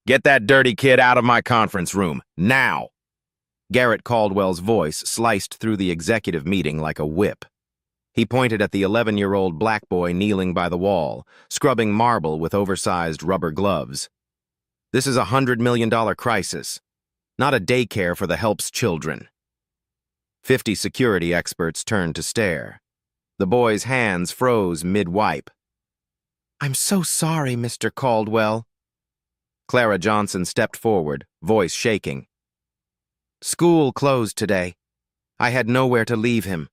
Get that dirty kid out of my conference room, now! Garrett Caldwell's voice sliced through the executive meeting like a whip. He pointed at the 11-year-old black boy kneeling by the wall, scrubbing marble with oversized rubber gloves. This is a $100 million crisis, not a daycare for the help's children. 50 security experts turned to stare. The boy's hands froze mid-wipe. "I'm so sorry, Mr. Caldwell." Clara Johnson stepped forward, voice shaking. "School closed today. I had nowhere to leave him.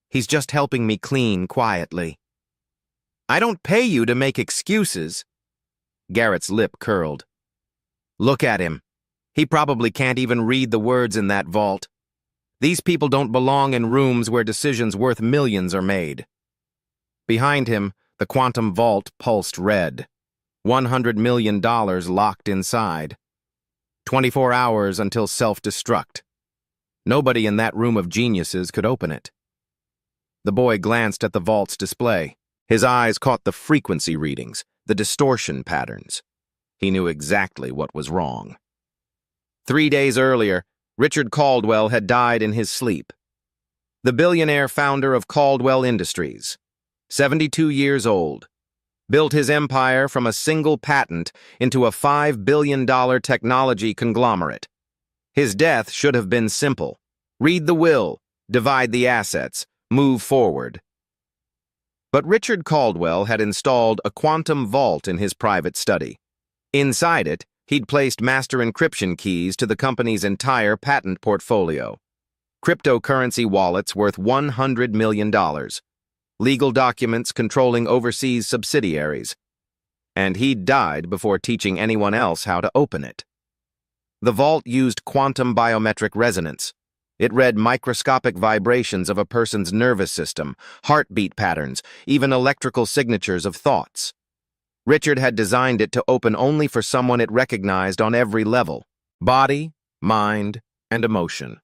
He's just helping me clean quietly." "I don't pay you to make excuses." Garrett's lip curled. "Look at him. He probably can't even read the words in that vault. These people don't belong in rooms where decisions worth millions are made." Behind him, the quantum vault pulsed red. $100 million locked inside. 24 hours until self-destruct. Nobody in that room of geniuses could open it. The boy glanced at the vault's display. His eyes caught the frequency readings, the distortion patterns. He knew exactly what was wrong. 3 days earlier, Richard Caldwell had died in his sleep. The billionaire founder of Caldwell Industries, 72 years old, built his empire from a single patent into a $5 billion technology conglomerate. His death should have been simple. Read the will, divide the assets, move forward. But Richard Caldwell had installed a quantum vault in his private study. Inside it, he'd placed master encryption keys to the company's entire patent portfolio. Cryptocurrency wallets worth $100 million. Legal documents controlling overseas subsidiaries. And he'd died before teaching anyone else how to open it. The vault used quantum biometric resonance. It read microscopic vibrations of a person's nervous system, heartbeat patterns, even electrical signatures of thoughts. Richard had designed it to open only for someone it recognized on every level: body, mind, and emotion.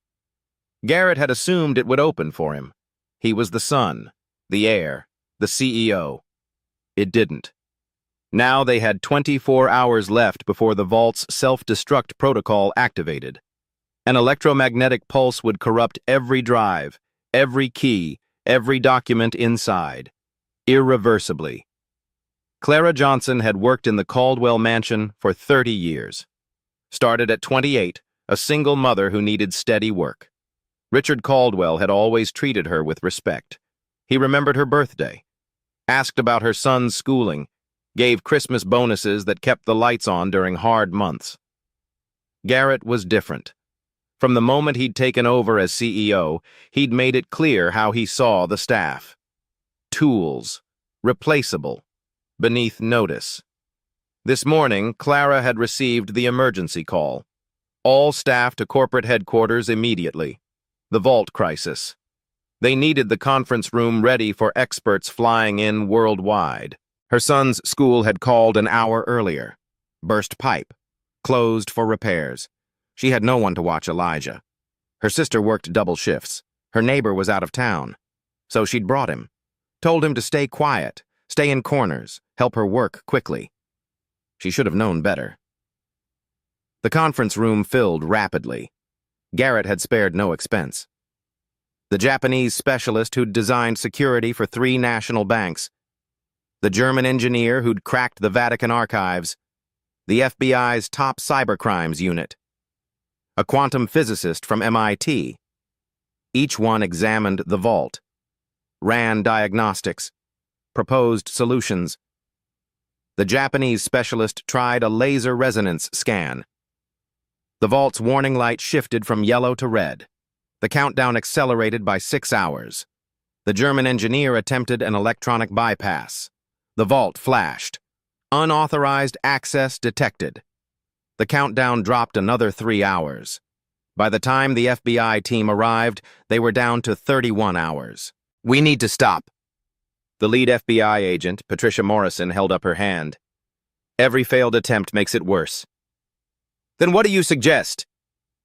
Garrett had assumed it would open for him. He was the son, the heir, the CEO. It didn't. Now they had 24 hours left before the vault's self-destruct protocol activated. An electromagnetic pulse would corrupt every drive, every key, every document inside, irreversibly. Clara Johnson had worked in the Caldwell mansion for 30 years. Started at 28, a single mother who needed steady work. Richard Caldwell had always treated her with respect. He remembered her birthday, asked about her son's schooling, gave Christmas bonuses that kept the lights on during hard months. Garrett was different. From the moment he'd taken over as CEO, he'd made it clear how he saw the staff. Tools, replaceable, beneath notice. This morning, Clara had received the emergency call. All staff to corporate headquarters immediately. The vault crisis. They needed the conference room ready for experts flying in worldwide. Her son's school had called an hour earlier. Burst pipe. Closed for repairs. She had no one to watch Elijah. Her sister worked double shifts. Her neighbor was out of town. So she'd brought him. Told him to stay quiet, stay in corners, help her work quickly. She should have known better. The conference room filled rapidly. Garrett had spared no expense. The Japanese specialist who'd designed security for 3 national banks. The German engineer who'd cracked the Vatican archives. The FBI's top cybercrimes unit. A quantum physicist from MIT. Each one examined the vault. Ran diagnostics. Proposed solutions. The Japanese specialist tried a laser resonance scan. The vault's warning light shifted from yellow to red. The countdown accelerated by 6 hours. The German engineer attempted an electronic bypass. The vault flashed. Unauthorized access detected. The countdown dropped another 3 hours. By the time the FBI team arrived, they were down to 31 hours. "We need to stop." The lead FBI agent, Patricia Morrison, held up her hand. "Every failed attempt makes it worse." "Then what do you suggest?"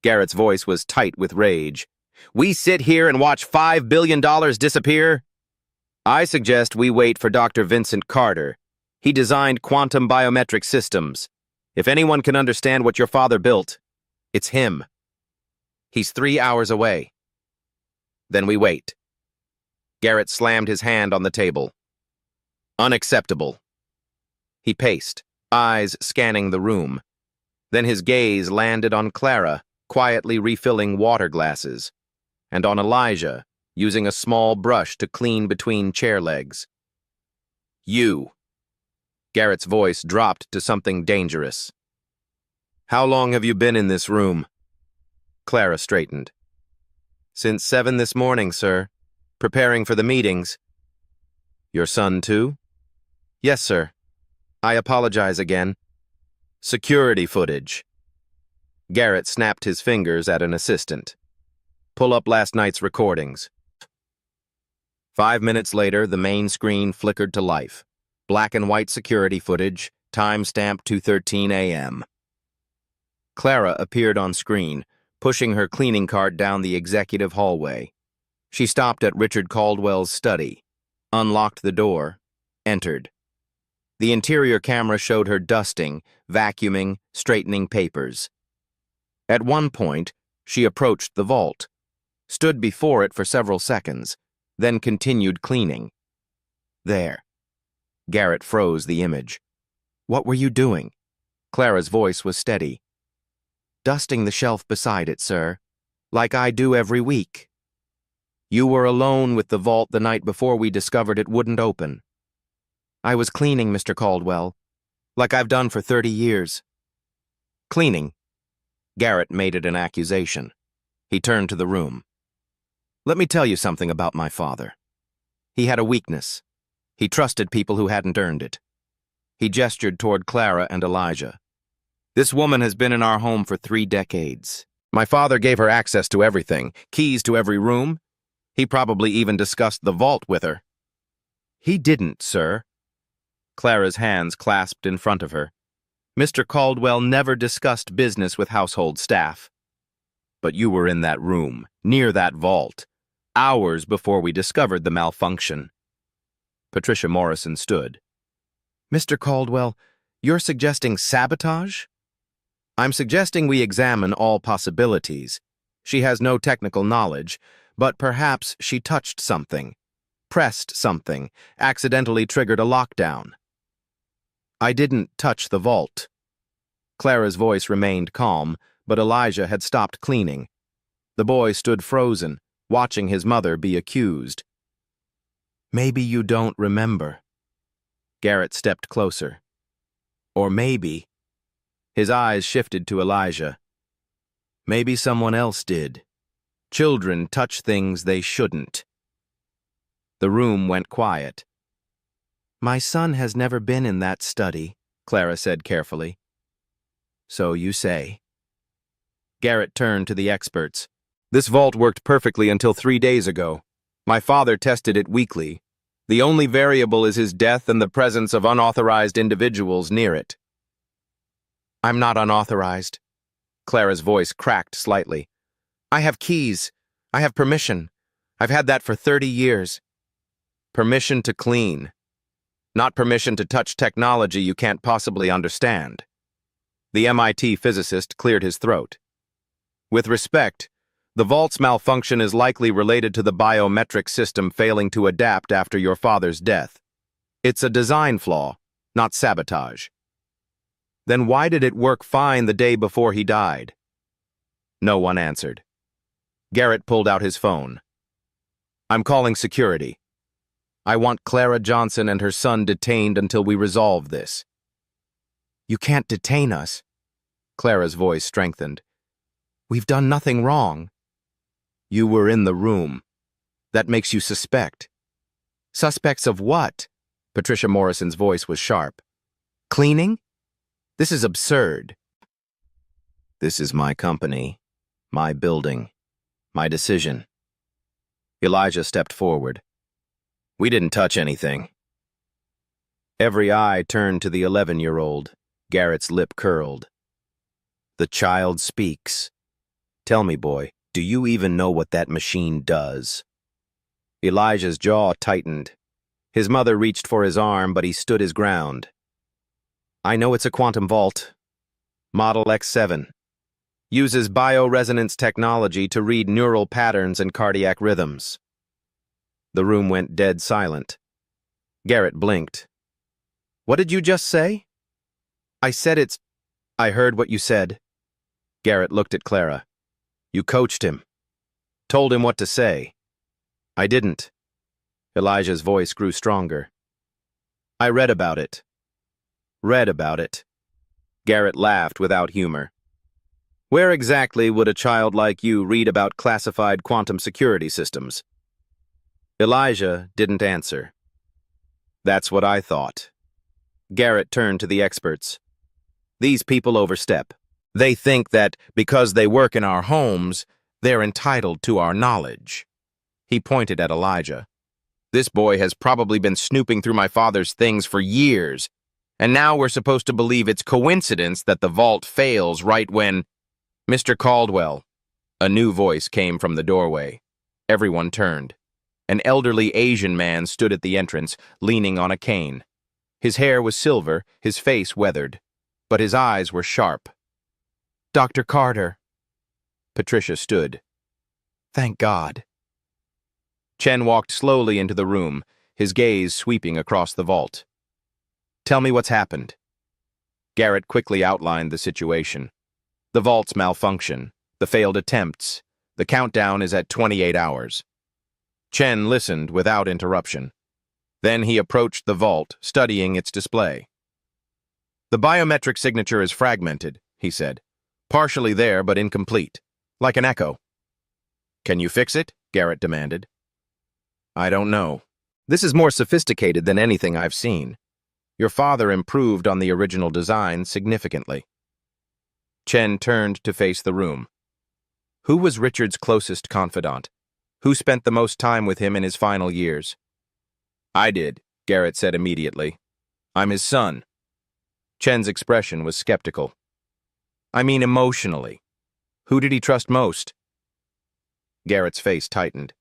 Garrett's voice was tight with rage. "We sit here and watch $5 billion disappear?" "I suggest we wait for Dr. Vincent Carter. He designed quantum biometric systems. If anyone can understand what your father built, it's him. He's 3 hours away. Then we wait. Garrett slammed his hand on the table. Unacceptable. He paced, eyes scanning the room. Then his gaze landed on Clara, quietly refilling water glasses, and on Elijah, using a small brush to clean between chair legs. You. Garrett's voice dropped to something dangerous. How long have you been in this room? Clara straightened. Since 7 this morning, sir. Preparing for the meetings. Your son, too? Yes, sir. I apologize again. Security footage. Garrett snapped his fingers at an assistant. Pull up last night's recordings. 5 minutes later, the main screen flickered to life. Black and white security footage, timestamp 2:13 a.m. Clara appeared on screen, pushing her cleaning cart down the executive hallway. She stopped at Richard Caldwell's study, unlocked the door, entered. The interior camera showed her dusting, vacuuming, straightening papers. At one point, she approached the vault, stood before it for several seconds, then continued cleaning. There. Garrett froze the image. What were you doing? Clara's voice was steady. Dusting the shelf beside it, sir, like I do every week. You were alone with the vault the night before we discovered it wouldn't open. I was cleaning, Mr. Caldwell, like I've done for 30 years. Cleaning? Garrett made it an accusation. He turned to the room. Let me tell you something about my father. He had a weakness. He trusted people who hadn't earned it. He gestured toward Clara and Elijah. This woman has been in our home for 3 decades. My father gave her access to everything, keys to every room. He probably even discussed the vault with her. He didn't, sir. Clara's hands clasped in front of her. Mr. Caldwell never discussed business with household staff. But you were in that room, near that vault, hours before we discovered the malfunction. Patricia Morrison stood. Mr. Caldwell, you're suggesting sabotage? I'm suggesting we examine all possibilities. She has no technical knowledge, but perhaps she touched something, pressed something, accidentally triggered a lockdown. I didn't touch the vault. Clara's voice remained calm, but Elijah had stopped cleaning. The boy stood frozen, watching his mother be accused. Maybe you don't remember. Garrett stepped closer. Or maybe. His eyes shifted to Elijah. Maybe someone else did. Children touch things they shouldn't. The room went quiet. My son has never been in that study, Clara said carefully. So you say. Garrett turned to the experts. This vault worked perfectly until 3 days ago. My father tested it weekly. The only variable is his death and the presence of unauthorized individuals near it. I'm not unauthorized. Clara's voice cracked slightly. I have keys. I have permission. I've had that for 30 years. Permission to clean. Not permission to touch technology you can't possibly understand. The MIT physicist cleared his throat. With respect, the vault's malfunction is likely related to the biometric system failing to adapt after your father's death. It's a design flaw, not sabotage. Then why did it work fine the day before he died? No one answered. Garrett pulled out his phone. I'm calling security. I want Clara Johnson and her son detained until we resolve this. You can't detain us. Clara's voice strengthened. We've done nothing wrong. You were in the room. That makes you suspect. Suspects of what? Patricia Morrison's voice was sharp. Cleaning? This is absurd. This is my company, my building, my decision. Elijah stepped forward. We didn't touch anything. Every eye turned to the 11-year-old. Garrett's lip curled. The child speaks. Tell me, boy, do you even know what that machine does? Elijah's jaw tightened. His mother reached for his arm, but he stood his ground. I know it's a quantum vault. Model X7. Uses bioresonance technology to read neural patterns and cardiac rhythms. The room went dead silent. Garrett blinked. What did you just say? I heard what you said. Garrett looked at Clara. You coached him. Told him what to say. I didn't. Elijah's voice grew stronger. I read about it. Read about it. Garrett laughed without humor. Where exactly would a child like you read about classified quantum security systems? Elijah didn't answer. That's what I thought. Garrett turned to the experts. These people overstep. They think that because they work in our homes, they're entitled to our knowledge. He pointed at Elijah. This boy has probably been snooping through my father's things for years, and now we're supposed to believe it's coincidence that the vault fails right when... Mr. Caldwell. A new voice came from the doorway. Everyone turned. An elderly Asian man stood at the entrance, leaning on a cane. His hair was silver, his face weathered, but his eyes were sharp. Dr. Carter. Patricia stood. Thank God. Chen walked slowly into the room, his gaze sweeping across the vault. Tell me what's happened. Garrett quickly outlined the situation. The vault's malfunction, the failed attempts. The countdown is at 28 hours. Chen listened without interruption. Then he approached the vault, studying its display. The biometric signature is fragmented, he said. Partially there, but incomplete. Like an echo. Can you fix it? Garrett demanded. I don't know. This is more sophisticated than anything I've seen. Your father improved on the original design significantly. Chen turned to face the room. Who was Richard's closest confidant? Who spent the most time with him in his final years? I did, Garrett said immediately. I'm his son. Chen's expression was skeptical. I mean emotionally. Who did he trust most? Garrett's face tightened.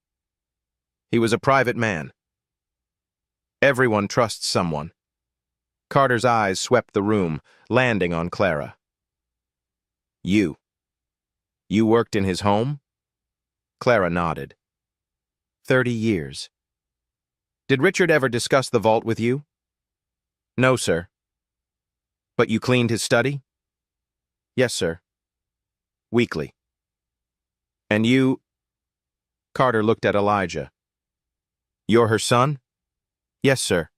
He was a private man. Everyone trusts someone. Carter's eyes swept the room, landing on Clara. You. You worked in his home? Clara nodded. 30 years. Did Richard ever discuss the vault with you? No, sir. But you cleaned his study? Yes, sir. Weekly. And you... Carter looked at Elijah. You're her son? Yes, sir.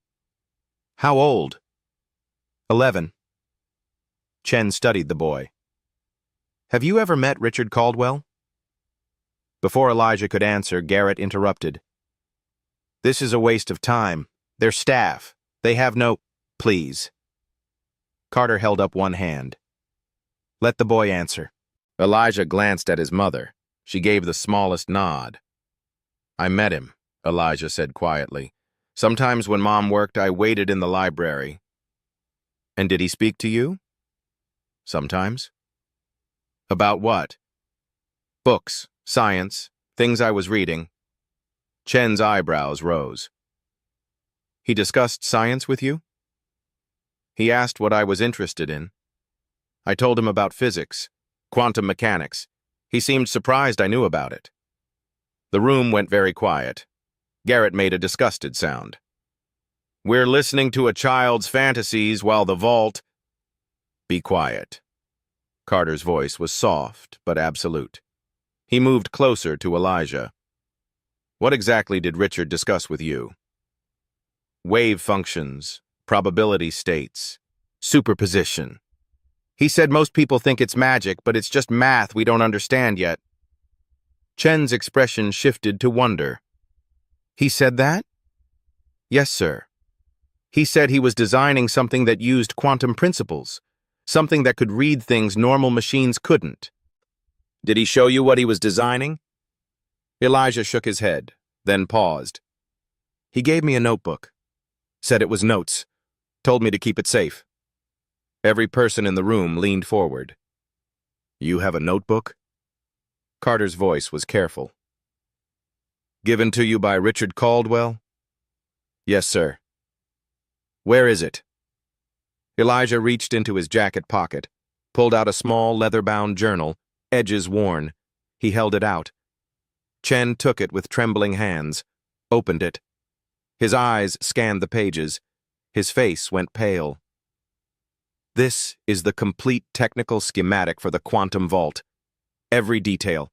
How old? 11. Chen studied the boy. Have you ever met Richard Caldwell? Before Elijah could answer, Garrett interrupted. This is a waste of time. They're staff. They have no... Please. Carter held up one hand. Let the boy answer. Elijah glanced at his mother. She gave the smallest nod. I met him, Elijah said quietly. Sometimes when Mom worked, I waited in the library. And did he speak to you? Sometimes. About what? Books, science, things I was reading. Chen's eyebrows rose. He discussed science with you? He asked what I was interested in. I told him about physics, quantum mechanics. He seemed surprised I knew about it. The room went very quiet. Garrett made a disgusted sound. We're listening to a child's fantasies while the vault... Be quiet. Carter's voice was soft but absolute. He moved closer to Elijah. What exactly did Richard discuss with you? Wave functions, probability states, superposition. He said most people think it's magic, but it's just math we don't understand yet. Chen's expression shifted to wonder. He said that? Yes, sir. He said he was designing something that used quantum principles, something that could read things normal machines couldn't. Did he show you what he was designing? Elijah shook his head, then paused. He gave me a notebook. Said it was notes. Told me to keep it safe. Every person in the room leaned forward. You have a notebook? Carter's voice was careful. Given to you by Richard Caldwell? Yes, sir. Where is it? Elijah reached into his jacket pocket. pulled out a small leather-bound journal, edges worn. He held it out. Chen took it with trembling hands, opened it. His eyes scanned the pages. His face went pale. This is the complete technical schematic for the quantum vault. Every detail,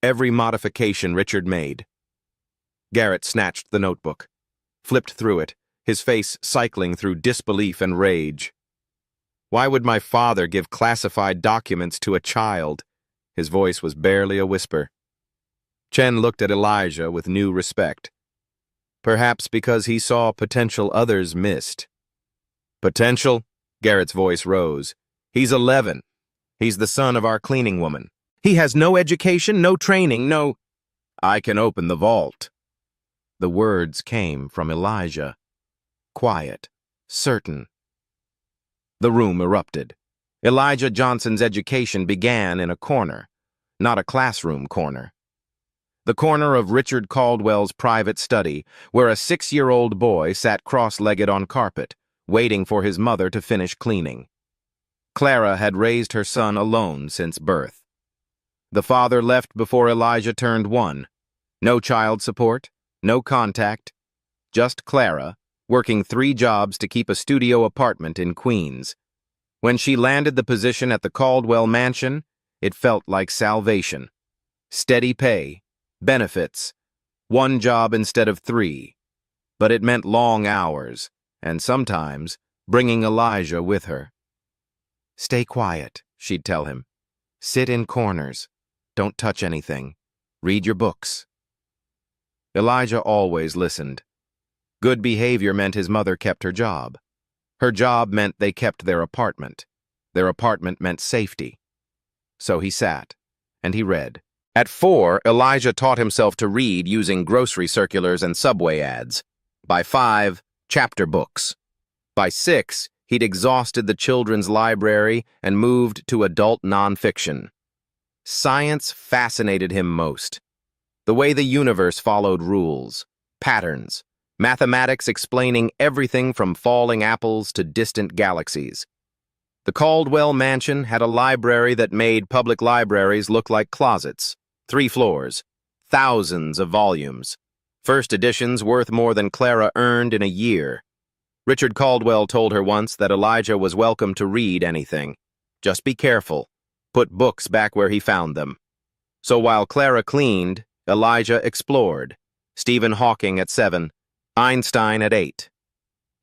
every modification Richard made. Garrett snatched the notebook, flipped through it, his face cycling through disbelief and rage. Why would my father give classified documents to a child? His voice was barely a whisper. Chen looked at Elijah with new respect. Perhaps because he saw potential others missed. Potential? Garrett's voice rose. He's 11. He's the son of our cleaning woman. He has no education, no training, no... I can open the vault. The words came from Elijah. Quiet, certain. The room erupted. Elijah Johnson's education began in a corner, not a classroom corner. The corner of Richard Caldwell's private study, where a 6-year-old boy sat cross-legged on carpet, waiting for his mother to finish cleaning. Clara had raised her son alone since birth. The father left before Elijah turned 1. No child support, no contact, just Clara, working 3 jobs to keep a studio apartment in Queens. When she landed the position at the Caldwell mansion, it felt like salvation. Steady pay, benefits, 1 job instead of 3. But it meant long hours, and sometimes bringing Elijah with her. Stay quiet, she'd tell him. Sit in corners. Don't touch anything. Read your books. Elijah always listened. Good behavior meant his mother kept her job. Her job meant they kept their apartment. Their apartment meant safety. So he sat, and he read. At 4, Elijah taught himself to read using grocery circulars and subway ads. By 5, chapter books. By 6, he'd exhausted the children's library and moved to adult nonfiction. Science fascinated him most. The way the universe followed rules, patterns, mathematics explaining everything from falling apples to distant galaxies. The Caldwell mansion had a library that made public libraries look like closets. 3 floors, thousands of volumes. First editions worth more than Clara earned in a year. Richard Caldwell told her once that Elijah was welcome to read anything. Just be careful. Put books back where he found them. So while Clara cleaned, Elijah explored. Stephen Hawking at 7, Einstein at 8.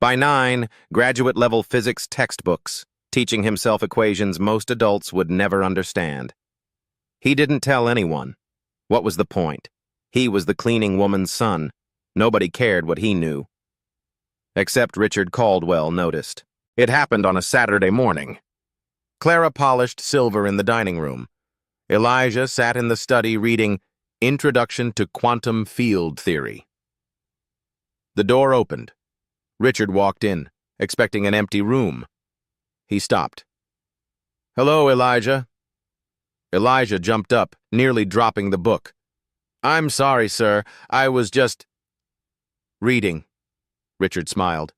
By 9, graduate-level physics textbooks, teaching himself equations most adults would never understand. He didn't tell anyone. What was the point? He was the cleaning woman's son. Nobody cared what he knew. Except Richard Caldwell noticed. It happened on a Saturday morning. Clara polished silver in the dining room. Elijah sat in the study reading Introduction to Quantum Field Theory. The door opened. Richard walked in, expecting an empty room. He stopped. Hello, Elijah. Elijah jumped up, nearly dropping the book. I'm sorry, sir. I was just... reading. Richard smiled.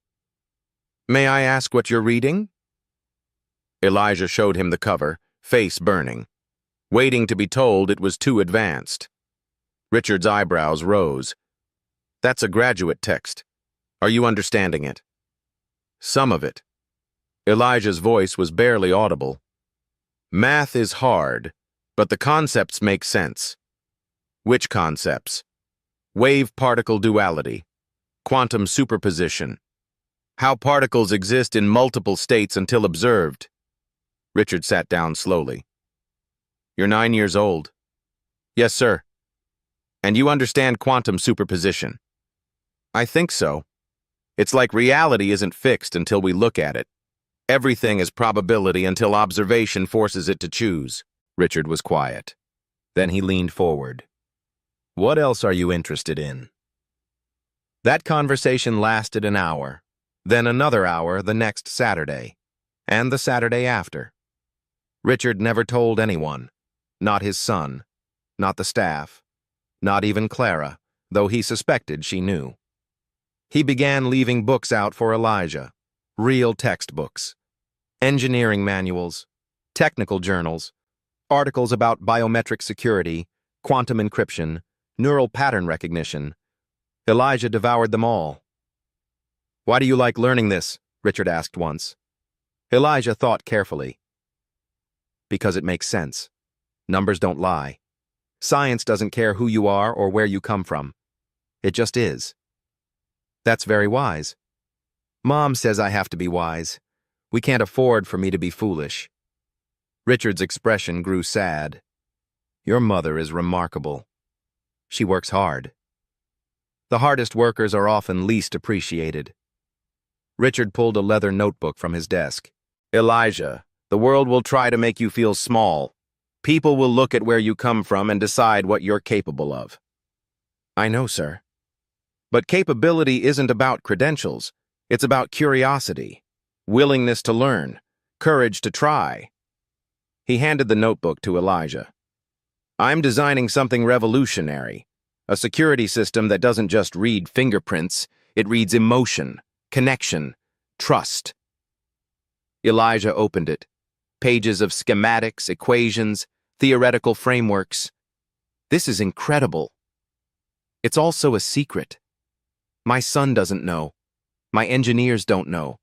May I ask what you're reading? Elijah showed him the cover, face burning. Waiting to be told it was too advanced. Richard's eyebrows rose. That's a graduate text. Are you understanding it? Some of it. Elijah's voice was barely audible. Math is hard, but the concepts make sense. Which concepts? Wave-particle duality, quantum superposition, how particles exist in multiple states until observed. Richard sat down slowly. You're 9 years old. Yes, sir. And you understand quantum superposition. I think so. It's like reality isn't fixed until we look at it. Everything is probability until observation forces it to choose. Richard was quiet. Then he leaned forward. What else are you interested in? That conversation lasted an hour, then another hour the next Saturday, and the Saturday after. Richard never told anyone, not his son, not the staff, not even Clara, though he suspected she knew. He began leaving books out for Elijah, real textbooks, engineering manuals, technical journals, articles about biometric security, quantum encryption, neural pattern recognition. Elijah devoured them all. "Why do you like learning this?" Richard asked once. Elijah thought carefully. "Because it makes sense. Numbers don't lie. Science doesn't care who you are or where you come from. It just is." "That's very wise." "Mom says I have to be wise. We can't afford for me to be foolish." Richard's expression grew sad. "Your mother is remarkable. She works hard." The hardest workers are often least appreciated. Richard pulled a leather notebook from his desk. "Elijah, the world will try to make you feel small. People will look at where you come from and decide what you're capable of." "I know, sir." "But capability isn't about credentials. It's about curiosity, willingness to learn, courage to try." He handed the notebook to Elijah. "I'm designing something revolutionary, a security system that doesn't just read fingerprints, it reads emotion, connection, trust." Elijah opened it. Pages of schematics, equations, theoretical frameworks. "This is incredible. It's also a secret. My son doesn't know. My engineers don't know.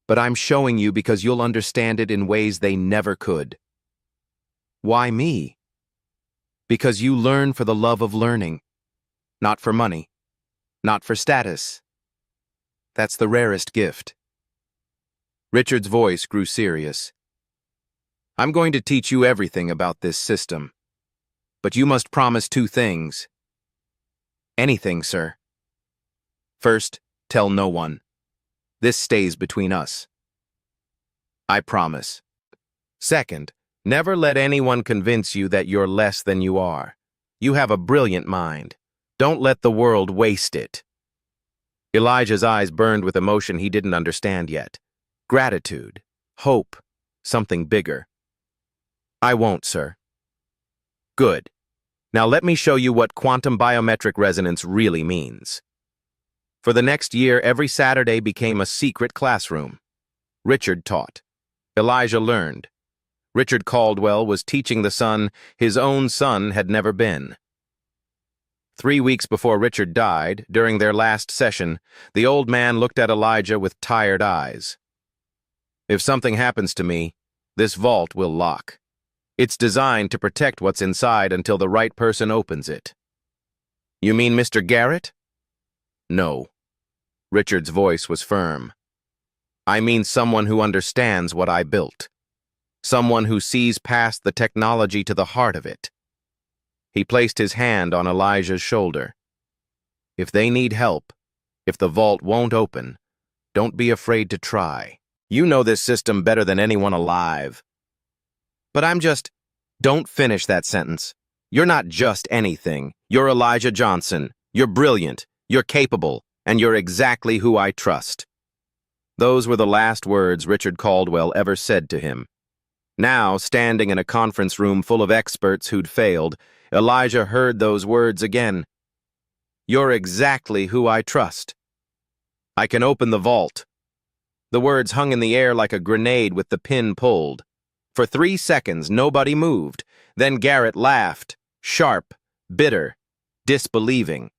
But I'm showing you because you'll understand it in ways they never could." "Why me?" "Because you learn for the love of learning. Not for money. Not for status. That's the rarest gift." Richard's voice grew serious. "I'm going to teach you everything about this system. But you must promise 2 things." "Anything, sir." "First, tell no one. This stays between us." "I promise." "Second, never let anyone convince you that you're less than you are. You have a brilliant mind. Don't let the world waste it." Elijah's eyes burned with emotion he didn't understand yet. Gratitude, hope, something bigger. "I won't, sir." "Good. Now let me show you what quantum biometric resonance really means." For the next year, every Saturday became a secret classroom. Richard taught. Elijah learned. Richard Caldwell was teaching the son his own son had never been. 3 weeks before Richard died, during their last session, the old man looked at Elijah with tired eyes. "If something happens to me, this vault will lock. It's designed to protect what's inside until the right person opens it." "You mean Mr. Garrett?" "No." Richard's voice was firm. "I mean someone who understands what I built. Someone who sees past the technology to the heart of it." He placed his hand on Elijah's shoulder. "If they need help, if the vault won't open, don't be afraid to try. You know this system better than anyone alive." "But I'm just—" "Don't finish that sentence. You're not just anything. You're Elijah Johnson. You're brilliant. You're capable. And you're exactly who I trust." Those were the last words Richard Caldwell ever said to him. Now, standing in a conference room full of experts who'd failed, Elijah heard those words again. "You're exactly who I trust. I can open the vault." The words hung in the air like a grenade with the pin pulled. For 3 seconds, nobody moved. Then Garrett laughed, sharp, bitter, disbelieving.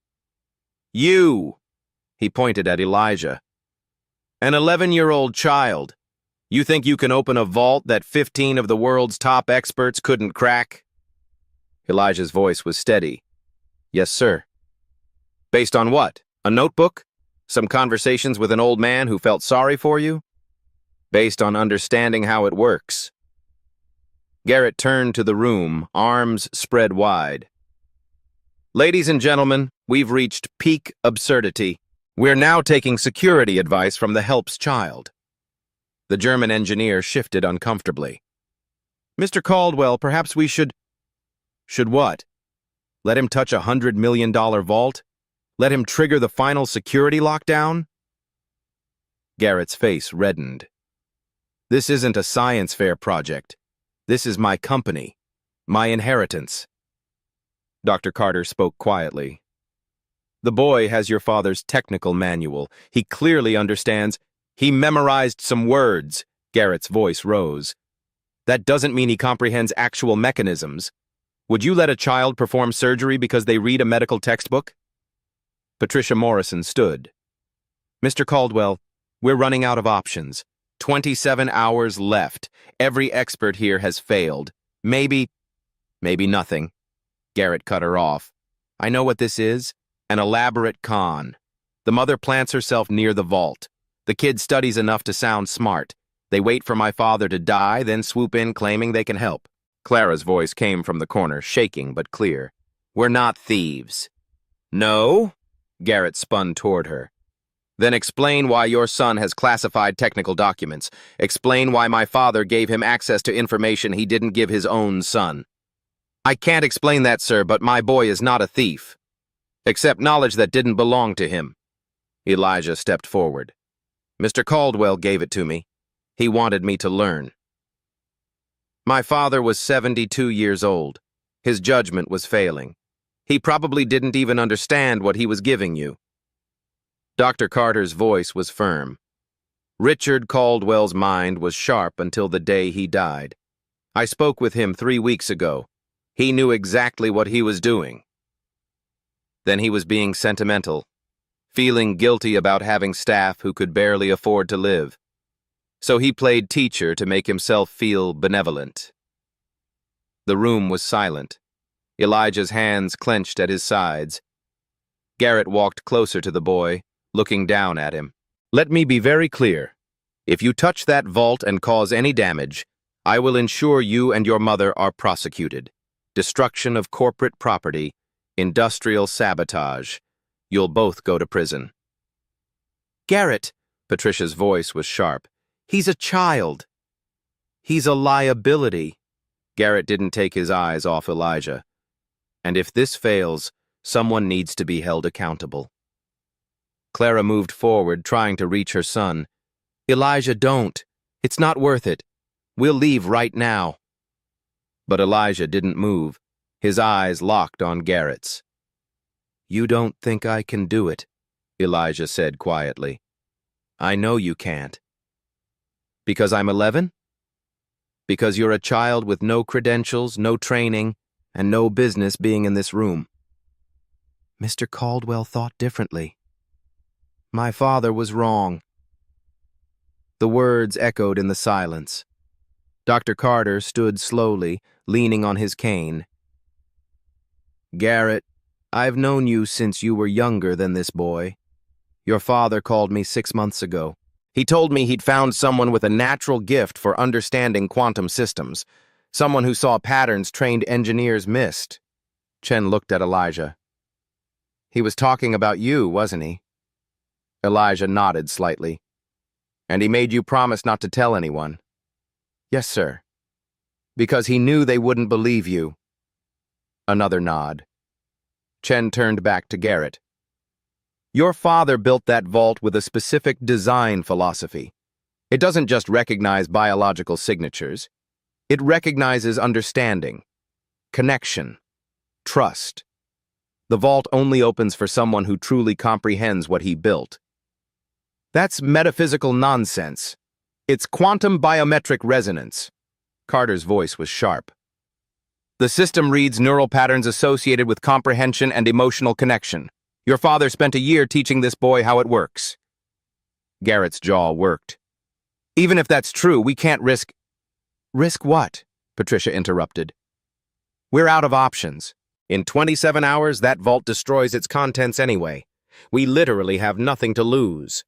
"You!" He pointed at Elijah. "An 11-year-old child. You think you can open a vault that 15 of the world's top experts couldn't crack?" Elijah's voice was steady. "Yes, sir." "Based on what? A notebook? Some conversations with an old man who felt sorry for you?" "Based on understanding how it works." Garrett turned to the room, arms spread wide. "Ladies and gentlemen, we've reached peak absurdity. We're now taking security advice from the help's child." The German engineer shifted uncomfortably. "Mr. Caldwell, perhaps we should—" "Should what? Let him touch $100 million vault? Let him trigger the final security lockdown?" Garrett's face reddened. "This isn't a science fair project. This is my company, my inheritance." Dr. Carter spoke quietly. "The boy has your father's technical manual. He clearly understands. He memorized some words." Garrett's voice rose. That doesn't mean he comprehends actual mechanisms. Would you let a child perform surgery because they read a medical textbook? Patricia Morrison stood. Mr. Caldwell, we're running out of options. 27 hours left. Every expert here has failed. Maybe nothing. Garrett cut her off. I know what this is. An elaborate con. The mother plants herself near the vault. The kid studies enough to sound smart. They wait for my father to die, then swoop in claiming they can help. Clara's voice came from the corner, shaking but clear. We're not thieves. No? Garrett spun toward her. Then explain why your son has classified technical documents. Explain why my father gave him access to information he didn't give his own son. I can't explain that, sir, but my boy is not a thief. Except knowledge that didn't belong to him. Elijah stepped forward. Mr. Caldwell gave it to me. He wanted me to learn. My father was 72 years old. His judgment was failing. He probably didn't even understand what he was giving you. Dr. Carter's voice was firm. Richard Caldwell's mind was sharp until the day he died. I spoke with him 3 weeks ago. He knew exactly what he was doing. Then he was being sentimental, feeling guilty about having staff who could barely afford to live. So he played teacher to make himself feel benevolent. The room was silent. Elijah's hands clenched at his sides. Garrett walked closer to the boy, looking down at him. Let me be very clear. If you touch that vault and cause any damage, I will ensure you and your mother are prosecuted. Destruction of corporate property, industrial sabotage. You'll both go to prison. Garrett, Patricia's voice was sharp. He's a child. He's a liability. Garrett didn't take his eyes off Elijah. And if this fails, someone needs to be held accountable. Clara moved forward, trying to reach her son. Elijah, don't. It's not worth it. We'll leave right now. But Elijah didn't move, his eyes locked on Garrett's. You don't think I can do it, Elijah said quietly. I know you can't. Because I'm 11? Because you're a child with no credentials, no training, and no business being in this room. Mr. Caldwell thought differently. My father was wrong. The words echoed in the silence. Dr. Carter stood slowly, leaning on his cane. Garrett, I've known you since you were younger than this boy. Your father called me 6 months ago. He told me he'd found someone with a natural gift for understanding quantum systems, someone who saw patterns trained engineers missed. Chen looked at Elijah. He was talking about you, wasn't he? Elijah nodded slightly. And he made you promise not to tell anyone. Yes, sir. Because he knew they wouldn't believe you. Another nod. Chen turned back to Garrett. Your father built that vault with a specific design philosophy. It doesn't just recognize biological signatures. It recognizes understanding, connection, trust. The vault only opens for someone who truly comprehends what he built. That's metaphysical nonsense. It's quantum biometric resonance. Carter's voice was sharp. The system reads neural patterns associated with comprehension and emotional connection. Your father spent a year teaching this boy how it works. Garrett's jaw worked. Even if that's true, we can't risk... Risk what? Patricia interrupted. We're out of options. In 27 hours, that vault destroys its contents anyway. We literally have nothing to lose.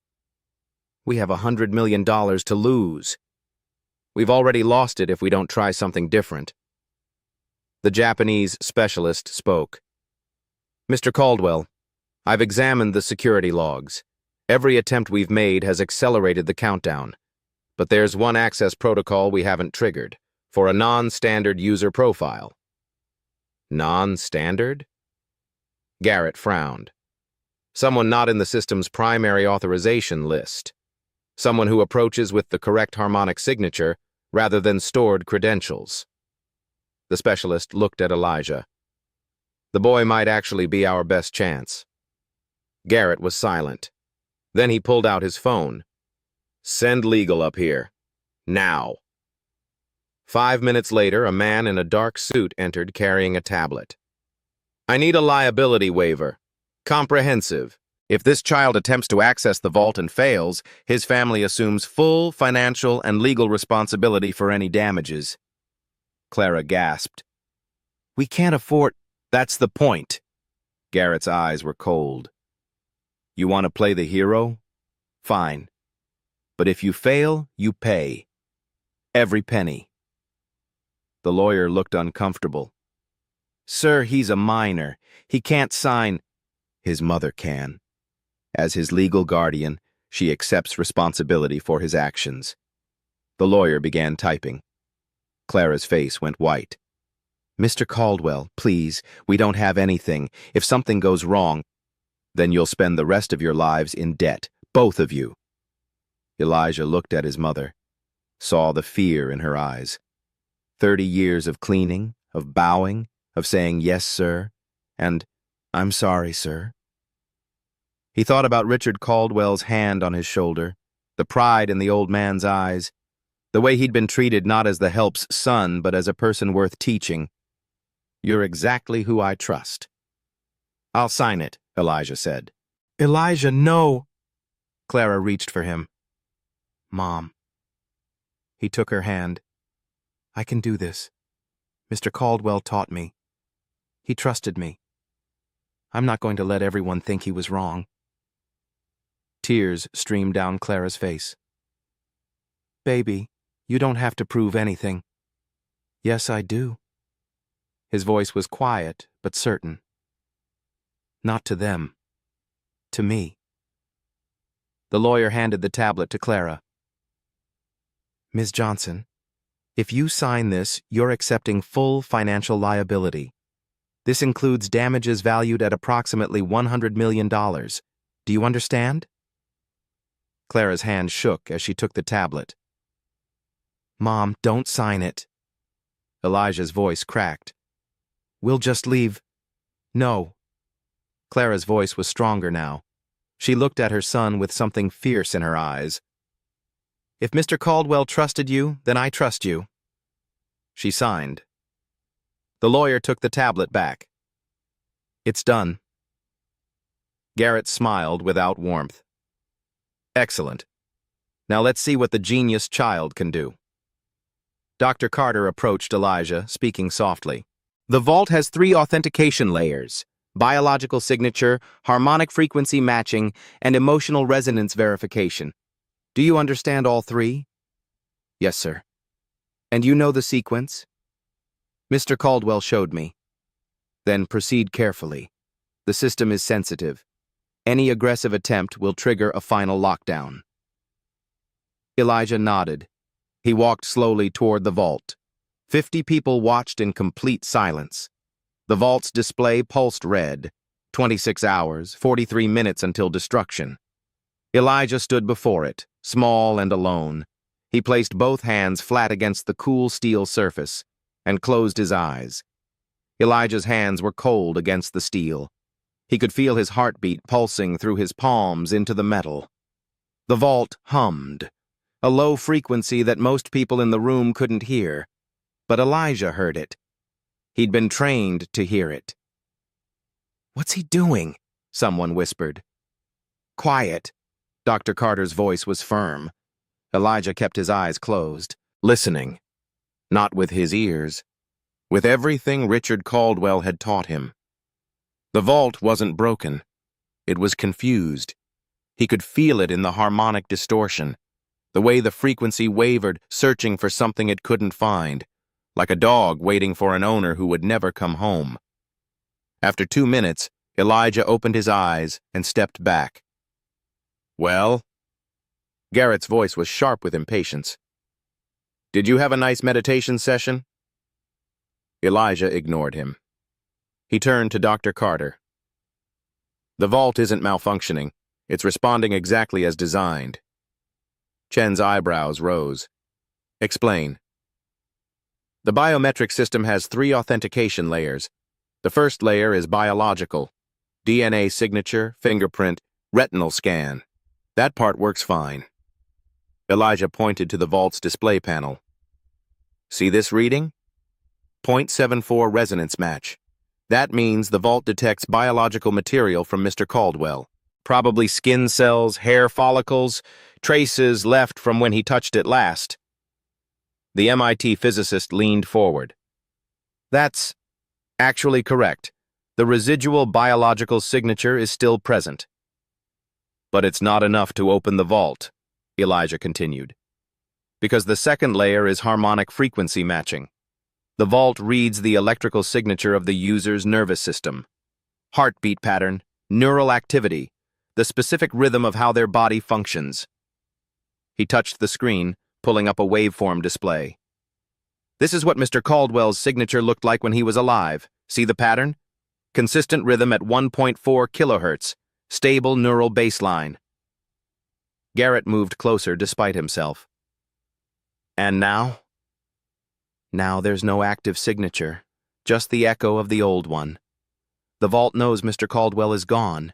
We have $100 million to lose. We've already lost it if we don't try something different. The Japanese specialist spoke. Mr. Caldwell, I've examined the security logs. Every attempt we've made has accelerated the countdown. But there's one access protocol we haven't triggered, for a non-standard user profile. Non-standard? Garrett frowned. Someone not in the system's primary authorization list. Someone who approaches with the correct harmonic signature rather than stored credentials. The specialist looked at Elijah. The boy might actually be our best chance. Garrett was silent. Then he pulled out his phone. Send legal up here. Now. 5 minutes later, a man in a dark suit entered carrying a tablet. I need a liability waiver. Comprehensive. If this child attempts to access the vault and fails, his family assumes full financial and legal responsibility for any damages. Clara gasped. We can't afford... That's the point. Garrett's eyes were cold. You want to play the hero? Fine. But if you fail, you pay. Every penny. The lawyer looked uncomfortable. Sir, he's a minor. He can't sign. His mother can. As his legal guardian, she accepts responsibility for his actions. The lawyer began typing. Clara's face went white. Mr. Caldwell, please, we don't have anything. If something goes wrong, then you'll spend the rest of your lives in debt, both of you. Elijah looked at his mother, saw the fear in her eyes. 30 years of cleaning, of bowing, of saying yes, sir, and I'm sorry, sir. He thought about Richard Caldwell's hand on his shoulder, the pride in the old man's eyes, the way he'd been treated not as the help's son, but as a person worth teaching. You're exactly who I trust. I'll sign it, Elijah said. Elijah, no! Clara reached for him. Mom. He took her hand. I can do this. Mr. Caldwell taught me. He trusted me. I'm not going to let everyone think he was wrong. Tears streamed down Clara's face. Baby, you don't have to prove anything. Yes, I do. His voice was quiet, but certain. Not to them. To me. The lawyer handed the tablet to Clara. Ms. Johnson, if you sign this, you're accepting full financial liability. This includes damages valued at approximately $100 million. Do you understand? Clara's hand shook as she took the tablet. Mom, don't sign it. Elijah's voice cracked. We'll just leave. No. Clara's voice was stronger now. She looked at her son with something fierce in her eyes. If Mr. Caldwell trusted you, then I trust you. She signed. The lawyer took the tablet back. It's done. Garrett smiled without warmth. Excellent. Now let's see what the genius child can do. Dr. Carter approached Elijah, speaking softly. The vault has 3 authentication layers: biological signature, harmonic frequency matching, and emotional resonance verification. Do you understand all 3? Yes, sir. And you know the sequence? Mr. Caldwell showed me. Then proceed carefully. The system is sensitive. Any aggressive attempt will trigger a final lockdown. Elijah nodded. He walked slowly toward the vault. 50 people watched in complete silence. The vault's display pulsed red. 26 hours, 43 minutes until destruction. Elijah stood before it, small and alone. He placed both hands flat against the cool steel surface and closed his eyes. Elijah's hands were cold against the steel. He could feel his heartbeat pulsing through his palms into the metal. The vault hummed, a low frequency that most people in the room couldn't hear. But Elijah heard it. He'd been trained to hear it. What's he doing? Someone whispered. Quiet. Dr. Carter's voice was firm. Elijah kept his eyes closed, listening. Not with his ears. With everything Richard Caldwell had taught him. The vault wasn't broken. It was confused. He could feel it in the harmonic distortion, the way the frequency wavered, searching for something it couldn't find, like a dog waiting for an owner who would never come home. After 2 minutes, Elijah opened his eyes and stepped back. Well? Garrett's voice was sharp with impatience. Did you have a nice meditation session? Elijah ignored him. He turned to Dr. Carter. The vault isn't malfunctioning. It's responding exactly as designed. Chen's eyebrows rose. Explain. The biometric system has 3 authentication layers. The first layer is biological. DNA signature, fingerprint, retinal scan. That part works fine. Elijah pointed to the vault's display panel. See this reading? 0.74 resonance match. That means the vault detects biological material from Mr. Caldwell. Probably skin cells, hair follicles, traces left from when he touched it last. The MIT physicist leaned forward. That's actually correct. The residual biological signature is still present. But it's not enough to open the vault, Elijah continued, because the second layer is harmonic frequency matching. The vault reads the electrical signature of the user's nervous system, heartbeat pattern, neural activity, the specific rhythm of how their body functions. He touched the screen, pulling up a waveform display. This is what Mr. Caldwell's signature looked like when he was alive. See the pattern? Consistent rhythm at 1.4 kilohertz, stable neural baseline. Garrett moved closer despite himself. And now? Now there's no active signature, just the echo of the old one. The vault knows Mr. Caldwell is gone.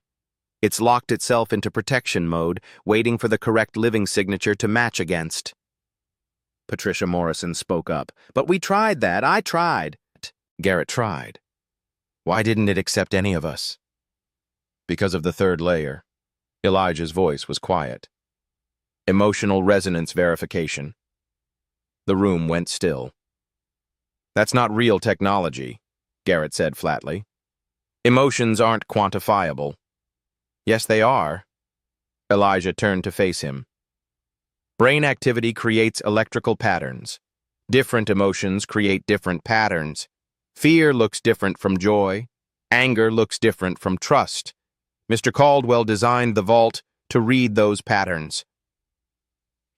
It's locked itself into protection mode, waiting for the correct living signature to match against. Patricia Morrison spoke up. But we tried that. I tried. Garrett tried. Why didn't it accept any of us? Because of the third layer. Elijah's voice was quiet. Emotional resonance verification. The room went still. That's not real technology, Garrett said flatly. Emotions aren't quantifiable. Yes, they are. Elijah turned to face him. Brain activity creates electrical patterns. Different emotions create different patterns. Fear looks different from joy. Anger looks different from trust. Mr. Caldwell designed the vault to read those patterns.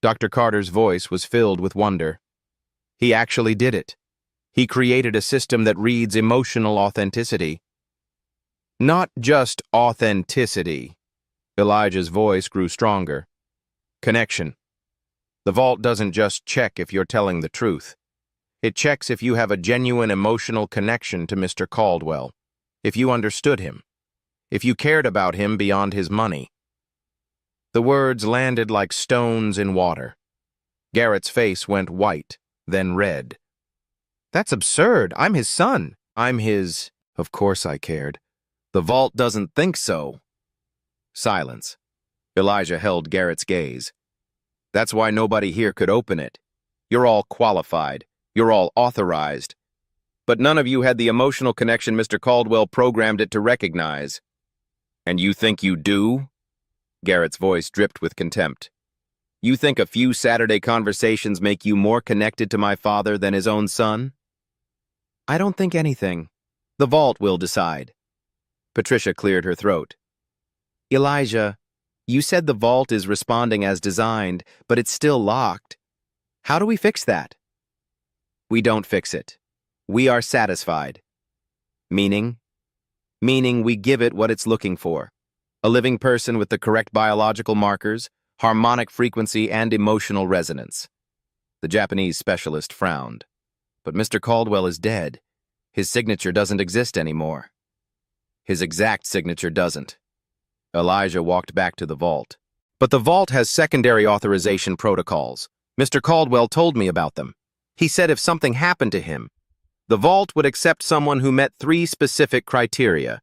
Dr. Carter's voice was filled with wonder. He actually did it. He created a system that reads emotional authenticity. Not just authenticity. Elijah's voice grew stronger. Connection. The vault doesn't just check if you're telling the truth. It checks if you have a genuine emotional connection to Mr. Caldwell, if you understood him, if you cared about him beyond his money. The words landed like stones in water. Garrett's face went white, then red. That's absurd. I'm his son. I'm his... Of course I cared. The vault doesn't think so. Silence. Elijah held Garrett's gaze. That's why nobody here could open it. You're all qualified. You're all authorized. But none of you had the emotional connection Mr. Caldwell programmed it to recognize. And you think you do? Garrett's voice dripped with contempt. You think a few Saturday conversations make you more connected to my father than his own son? I don't think anything. The vault will decide. Patricia cleared her throat. Elijah, you said the vault is responding as designed, but it's still locked. How do we fix that? We don't fix it. We are satisfied. Meaning? Meaning we give it what it's looking for. A living person with the correct biological markers, harmonic frequency, and emotional resonance. The Japanese specialist frowned. But Mr. Caldwell is dead. His signature doesn't exist anymore. His exact signature doesn't. Elijah walked back to the vault. But the vault has secondary authorization protocols. Mr. Caldwell told me about them. He said if something happened to him, the vault would accept someone who met 3 specific criteria.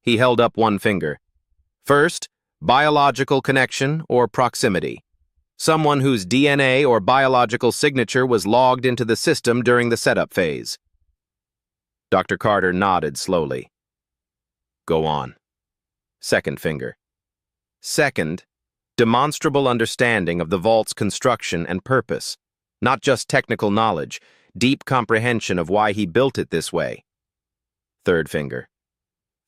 He held up one finger. First, biological connection or proximity. Someone whose DNA or biological signature was logged into the system during the setup phase. Dr. Carter nodded slowly. Go on. Second finger. Second, demonstrable understanding of the vault's construction and purpose. Not just technical knowledge, deep comprehension of why he built it this way. Third finger.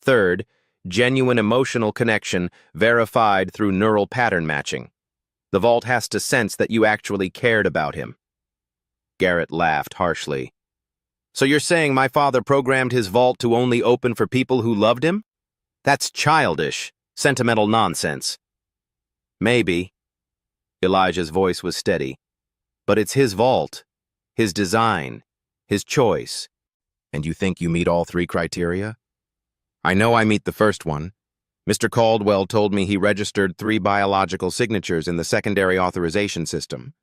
Third, genuine emotional connection verified through neural pattern matching. The vault has to sense that you actually cared about him. Garrett laughed harshly. So you're saying my father programmed his vault to only open for people who loved him? That's childish, sentimental nonsense. Maybe. Elijah's voice was steady. But it's his vault, his design, his choice. And you think you meet all 3 criteria? I know I meet the first one. Mr. Caldwell told me he registered 3 biological signatures in the secondary authorization system.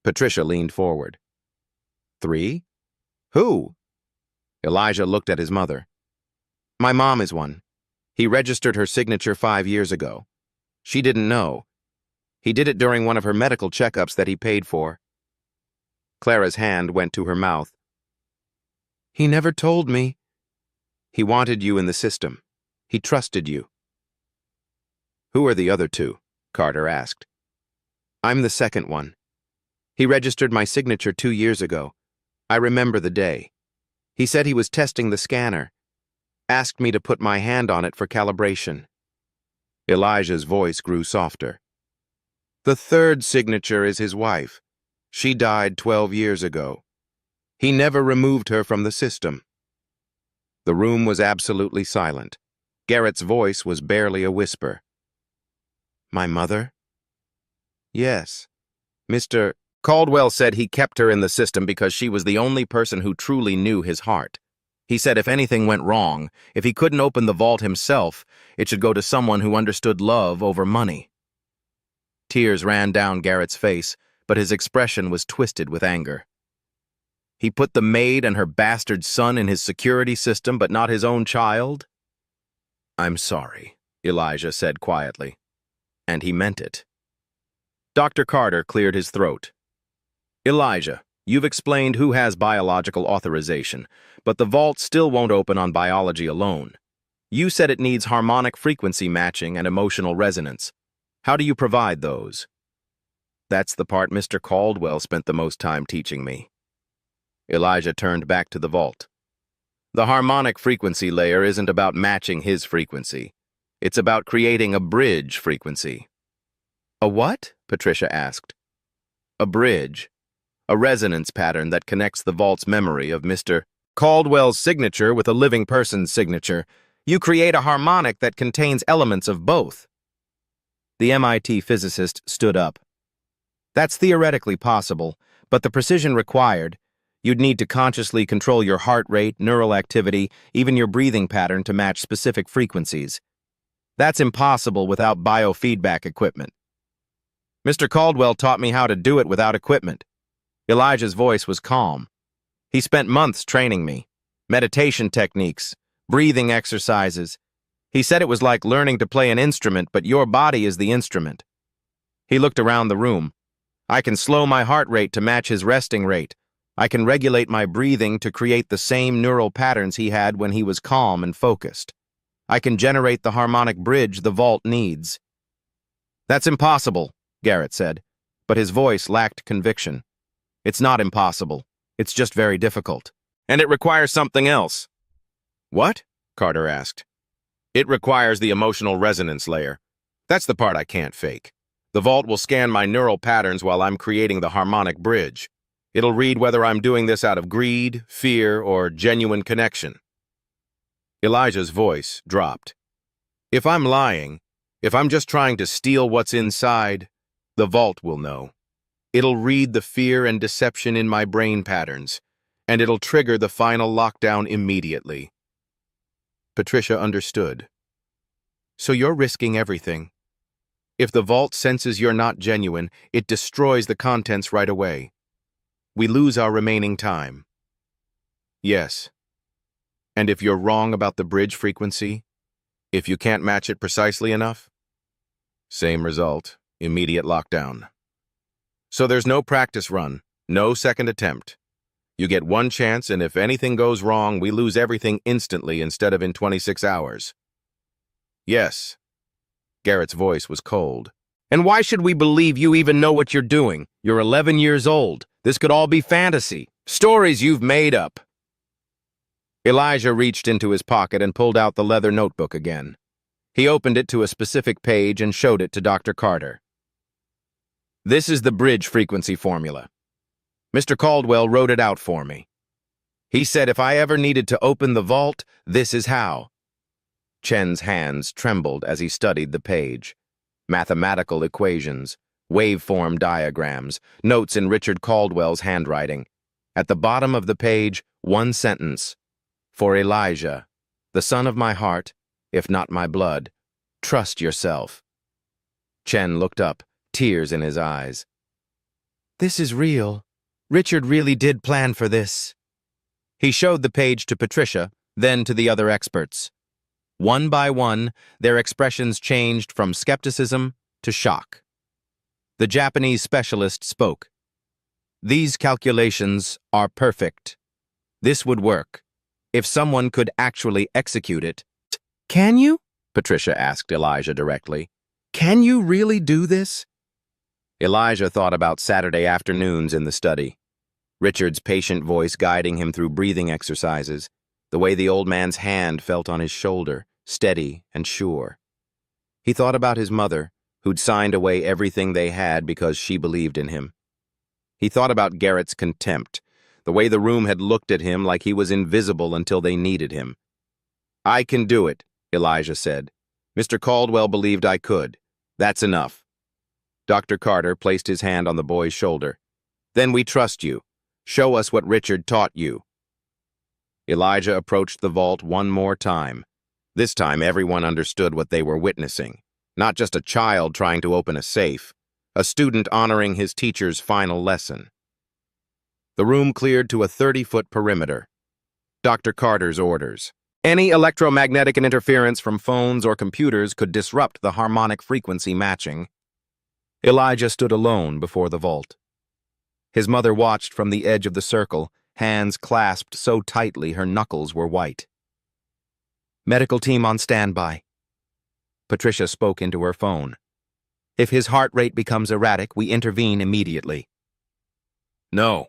Patricia leaned forward. 3? Who? Elijah looked at his mother. My mom is one. He registered her signature 5 years ago. She didn't know. He did it during one of her medical checkups that he paid for. Clara's hand went to her mouth. He never told me. He wanted you in the system. He trusted you. Who are the other two? Carter asked. I'm the second one. He registered my signature 2 years ago. I remember the day. He said he was testing the scanner. Asked me to put my hand on it for calibration. Elijah's voice grew softer. The third signature is his wife. She died 12 years ago. He never removed her from the system. The room was absolutely silent. Garrett's voice was barely a whisper. My mother? Yes. Mr. Caldwell said he kept her in the system because she was the only person who truly knew his heart. He said if anything went wrong, if he couldn't open the vault himself, it should go to someone who understood love over money. Tears ran down Garrett's face, but his expression was twisted with anger. He put the maid and her bastard son in his security system, but not his own child? I'm sorry, Elijah said quietly. And he meant it. Dr. Carter cleared his throat. Elijah, you've explained who has biological authorization, but the vault still won't open on biology alone. You said it needs harmonic frequency matching and emotional resonance. How do you provide those? That's the part Mr. Caldwell spent the most time teaching me. Elijah turned back to the vault. The harmonic frequency layer isn't about matching his frequency. It's about creating a bridge frequency. A what? Patricia asked. A bridge. A resonance pattern that connects the vault's memory of Mr. Caldwell's signature with a living person's signature. You create a harmonic that contains elements of both. The MIT physicist stood up. That's theoretically possible, but the precision required, you'd need to consciously control your heart rate, neural activity, even your breathing pattern to match specific frequencies. That's impossible without biofeedback equipment. Mr. Caldwell taught me how to do it without equipment. Elijah's voice was calm. He spent months training me. Meditation techniques, breathing exercises. He said it was like learning to play an instrument, but your body is the instrument. He looked around the room. I can slow my heart rate to match his resting rate. I can regulate my breathing to create the same neural patterns he had when he was calm and focused. I can generate the harmonic bridge the vault needs. That's impossible, Garrett said, but his voice lacked conviction. It's not impossible. It's just very difficult. And it requires something else. What? Carter asked. It requires the emotional resonance layer. That's the part I can't fake. The vault will scan my neural patterns while I'm creating the harmonic bridge. It'll read whether I'm doing this out of greed, fear, or genuine connection. Elijah's voice dropped. If I'm lying, if I'm just trying to steal what's inside, the vault will know. It'll read the fear and deception in my brain patterns, and it'll trigger the final lockdown immediately. Patricia understood. So you're risking everything. If the vault senses you're not genuine, it destroys the contents right away. We lose our remaining time. Yes. And if you're wrong about the bridge frequency, if you can't match it precisely enough, same result, immediate lockdown. So there's no practice run, no second attempt. You get one chance, and if anything goes wrong, we lose everything instantly instead of in 26 hours. Yes. Garrett's voice was cold. And why should we believe you even know what you're doing? You're 11 years old. This could all be fantasy. Stories you've made up. Elijah reached into his pocket and pulled out the leather notebook again. He opened it to a specific page and showed it to Dr. Carter. This is the bridge frequency formula. Mr. Caldwell wrote it out for me. He said if I ever needed to open the vault, this is how. Chen's hands trembled as he studied the page. Mathematical equations, waveform diagrams, notes in Richard Caldwell's handwriting. At the bottom of the page, one sentence. For Elijah, the son of my heart, if not my blood, trust yourself. Chen looked up, tears in his eyes. This is real. Richard really did plan for this. He showed the page to Patricia, then to the other experts. One by one, their expressions changed from skepticism to shock. The Japanese specialist spoke. These calculations are perfect. This would work, if someone could actually execute it. Can you? Patricia asked Elijah directly. Can you really do this? Elijah thought about Saturday afternoons in the study. Richard's patient voice guiding him through breathing exercises, the way the old man's hand felt on his shoulder, steady and sure. He thought about his mother, who'd signed away everything they had because she believed in him. He thought about Garrett's contempt, the way the room had looked at him like he was invisible until they needed him. I can do it, Elijah said. Mr. Caldwell believed I could. That's enough. Dr. Carter placed his hand on the boy's shoulder. Then we trust you. Show us what Richard taught you. Elijah approached the vault one more time. This time everyone understood what they were witnessing. Not just a child trying to open a safe, a student honoring his teacher's final lesson. The room cleared to a 30-foot perimeter. Dr. Carter's orders. Any electromagnetic interference from phones or computers could disrupt the harmonic frequency matching. Elijah stood alone before the vault. His mother watched from the edge of the circle, hands clasped so tightly her knuckles were white. Medical team on standby. Patricia spoke into her phone. If his heart rate becomes erratic, we intervene immediately. No.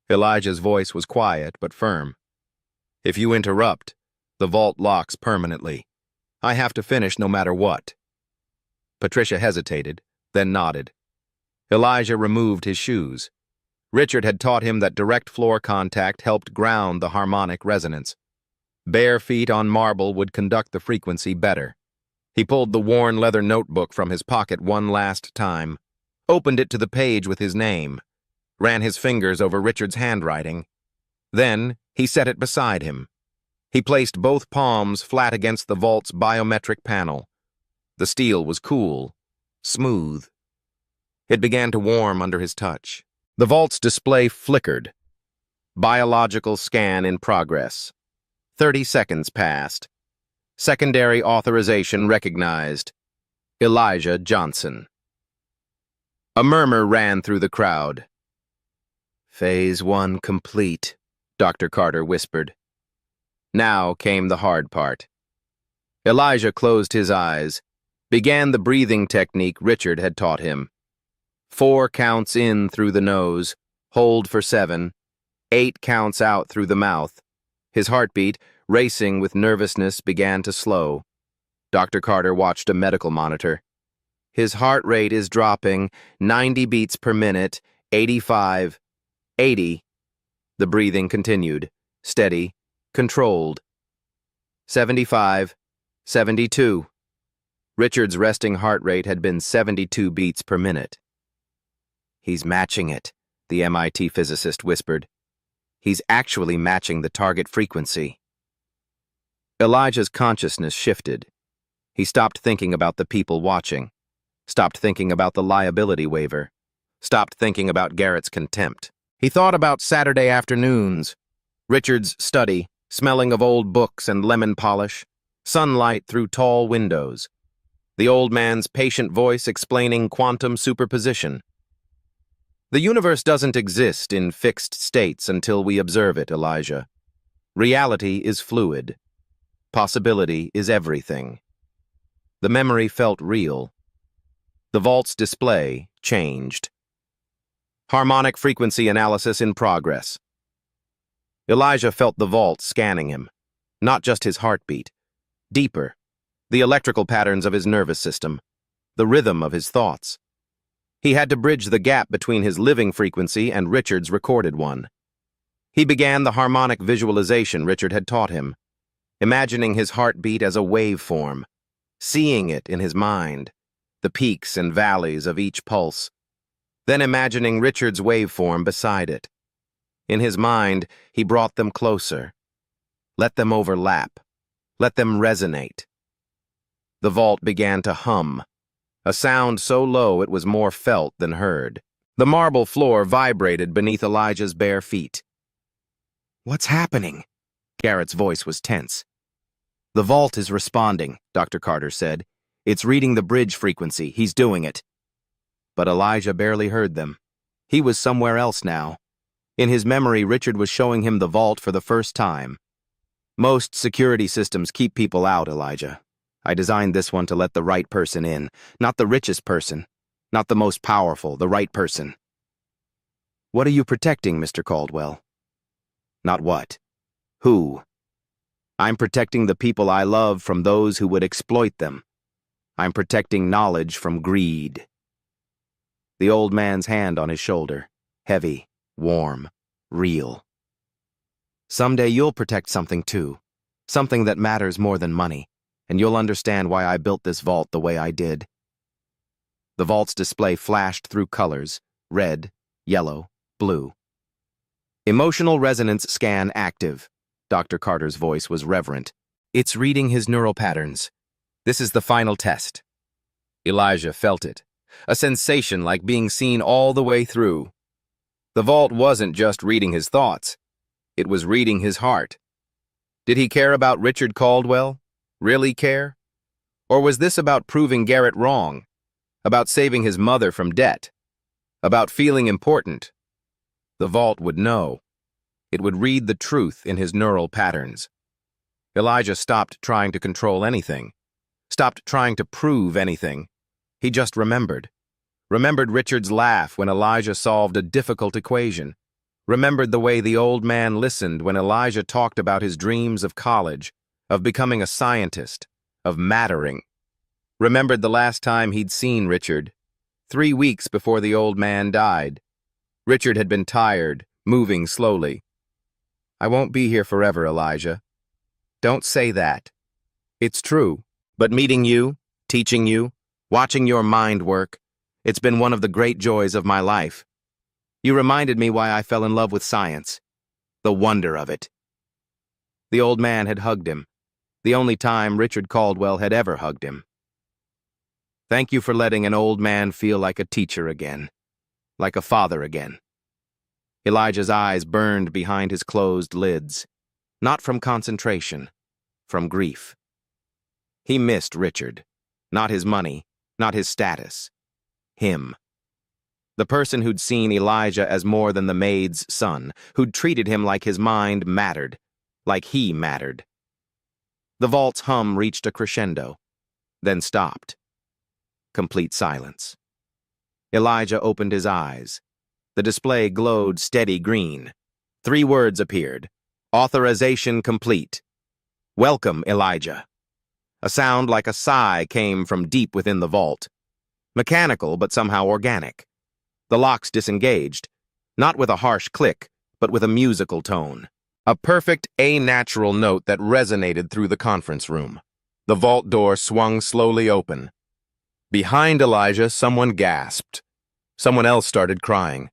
Elijah's voice was quiet but firm. If you interrupt, the vault locks permanently. I have to finish no matter what. Patricia hesitated, then nodded. Elijah removed his shoes. Richard had taught him that direct floor contact helped ground the harmonic resonance. Bare feet on marble would conduct the frequency better. He pulled the worn leather notebook from his pocket one last time, opened it to the page with his name, ran his fingers over Richard's handwriting. Then he set it beside him. He placed both palms flat against the vault's biometric panel. The steel was cool, smooth. It began to warm under his touch. The vault's display flickered. Biological scan in progress. 30 seconds passed. Secondary authorization recognized. Elijah Johnson. A murmur ran through the crowd. Phase 1 complete, Dr. Carter whispered. Now came the hard part. Elijah closed his eyes, began the breathing technique Richard had taught him. 4 counts in through the nose, hold for 7, 8 counts out through the mouth. His heartbeat, racing with nervousness, began to slow. Dr. Carter watched a medical monitor. His heart rate is dropping, 90 beats per minute, 85, 80. The breathing continued, steady, controlled. 75, 72. Richard's resting heart rate had been 72 beats per minute. He's matching it, the MIT physicist whispered. He's actually matching the target frequency. Elijah's consciousness shifted. He stopped thinking about the people watching, stopped thinking about the liability waiver, stopped thinking about Garrett's contempt. He thought about Saturday afternoons, Richard's study, smelling of old books and lemon polish, sunlight through tall windows, the old man's patient voice explaining quantum superposition. The universe doesn't exist in fixed states until we observe it, Elijah. Reality is fluid. Possibility is everything. The memory felt real. The vault's display changed. Harmonic frequency analysis in progress. Elijah felt the vault scanning him, not just his heartbeat, deeper, the electrical patterns of his nervous system, the rhythm of his thoughts. He had to bridge the gap between his living frequency and Richard's recorded one. He began the harmonic visualization Richard had taught him, imagining his heartbeat as a waveform, seeing it in his mind, the peaks and valleys of each pulse, then imagining Richard's waveform beside it. In his mind, he brought them closer. Let them overlap. Let them resonate. The vault began to hum, a sound so low it was more felt than heard. The marble floor vibrated beneath Elijah's bare feet. "What's happening?" Garrett's voice was tense. "The vault is responding," Dr. Carter said. "It's reading the bridge frequency. He's doing it." But Elijah barely heard them. He was somewhere else now. In his memory, Richard was showing him the vault for the first time. "Most security systems keep people out, Elijah. I designed this one to let the right person in, not the richest person, not the most powerful, the right person." "What are you protecting, Mr. Caldwell?" "Not what. Who. I'm protecting the people I love from those who would exploit them. I'm protecting knowledge from greed." The old man's hand on his shoulder, heavy, warm, real. "Someday you'll protect something too, something that matters more than money, and you'll understand why I built this vault the way I did." The vault's display flashed through colors, red, yellow, blue. "Emotional resonance scan active." Dr. Carter's voice was reverent. "It's reading his neural patterns. This is the final test." Elijah felt it, a sensation like being seen all the way through. The vault wasn't just reading his thoughts. It was reading his heart. Did he care about Richard Caldwell? Really care? Or was this about proving Garrett wrong? About saving his mother from debt? About feeling important? The vault would know. It would read the truth in his neural patterns. Elijah stopped trying to control anything, stopped trying to prove anything. He just remembered. Remembered Richard's laugh when Elijah solved a difficult equation. Remembered the way the old man listened when Elijah talked about his dreams of college, of becoming a scientist, of mattering. Remembered the last time he'd seen Richard, 3 weeks before the old man died. Richard had been tired, moving slowly. "I won't be here forever, Elijah." "Don't say that." "It's true. But meeting you, teaching you, watching your mind work, it's been one of the great joys of my life. You reminded me why I fell in love with science. The wonder of it." The old man had hugged him, the only time Richard Caldwell had ever hugged him. "Thank you for letting an old man feel like a teacher again, like a father again." Elijah's eyes burned behind his closed lids, not from concentration, from grief. He missed Richard, not his money, not his status. Him. The person who'd seen Elijah as more than the maid's son, who'd treated him like his mind mattered, like he mattered. The vault's hum reached a crescendo, then stopped. Complete silence. Elijah opened his eyes. The display glowed steady green. 3 words appeared. "Authorization complete. Welcome, Elijah." A sound like a sigh came from deep within the vault. Mechanical, but somehow organic. The locks disengaged, not with a harsh click, but with a musical tone. A perfect, a-natural note that resonated through the conference room. The vault door swung slowly open. Behind Elijah, someone gasped. Someone else started crying.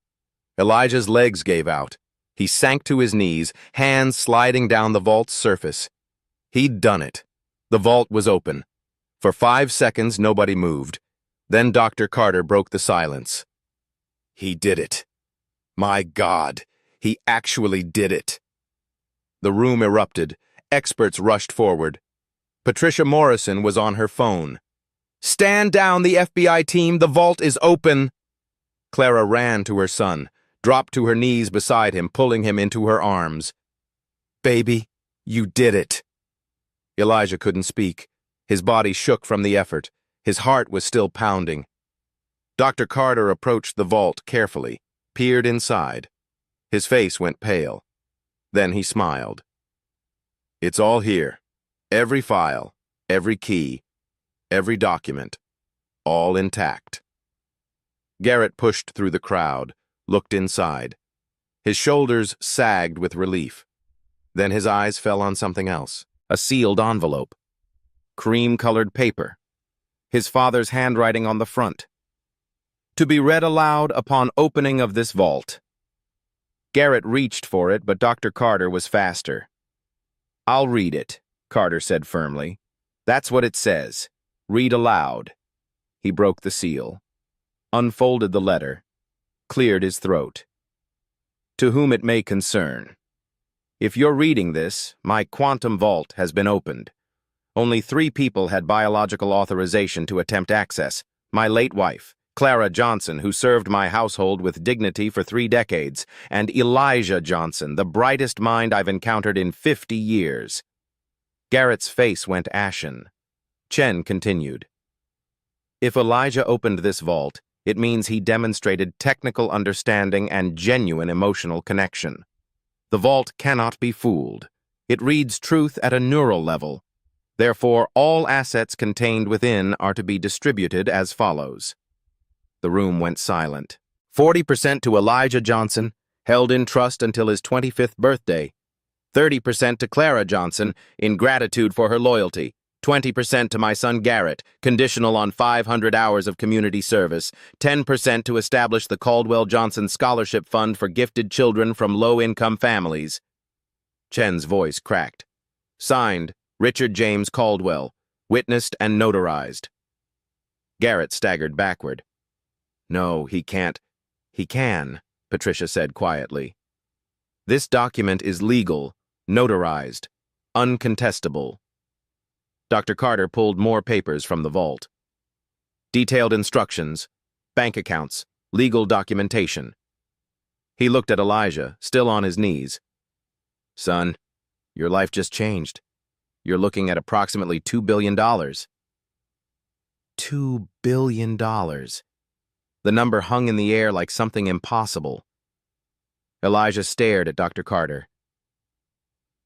Elijah's legs gave out. He sank to his knees, hands sliding down the vault's surface. He'd done it. The vault was open. For 5 seconds, nobody moved. Then Dr. Carter broke the silence. "He did it. My God, he actually did it." The room erupted. Experts rushed forward. Patricia Morrison was on her phone. "Stand down, the FBI team. The vault is open." Clara ran to her son, dropped to her knees beside him, pulling him into her arms. "Baby, you did it." Elijah couldn't speak. His body shook from the effort. His heart was still pounding. Dr. Carter approached the vault carefully, peered inside. His face went pale. Then he smiled. "It's all here. Every file, every key, every document, all intact." Garrett pushed through the crowd, looked inside. His shoulders sagged with relief. Then his eyes fell on something else. A sealed envelope. Cream-colored paper. His father's handwriting on the front. "To be read aloud upon opening of this vault." Garrett reached for it, but Dr. Carter was faster. "I'll read it," Carter said firmly. "That's what it says. Read aloud." He broke the seal, unfolded the letter, cleared his throat. To whom it may concern. If you're reading this, my quantum vault has been opened. Only 3 people had biological authorization to attempt access. My late wife, Clara Johnson, who served my household with dignity for 3 decades, and Elijah Johnson, the brightest mind I've encountered in 50 years. Garrett's face went ashen. Chen continued. If Elijah opened this vault, it means he demonstrated technical understanding and genuine emotional connection. The vault cannot be fooled. It reads truth at a neural level. Therefore, all assets contained within are to be distributed as follows. The room went silent. 40% to Elijah Johnson, held in trust until his 25th birthday. 30% to Clara Johnson, in gratitude for her loyalty. 20% to my son Garrett, conditional on 500 hours of community service. 10% to establish the Caldwell Johnson Scholarship Fund for gifted children from low-income families. Chen's voice cracked. Signed, Richard James Caldwell, witnessed and notarized. Garrett staggered backward. No, he can't. He can, Patricia said quietly. This document is legal, notarized, uncontestable. Dr. Carter pulled more papers from the vault. Detailed instructions, bank accounts, legal documentation. He looked at Elijah, still on his knees. Son, your life just changed. You're looking at approximately $2 billion. $2 billion. The number hung in the air like something impossible. Elijah stared at Dr. Carter.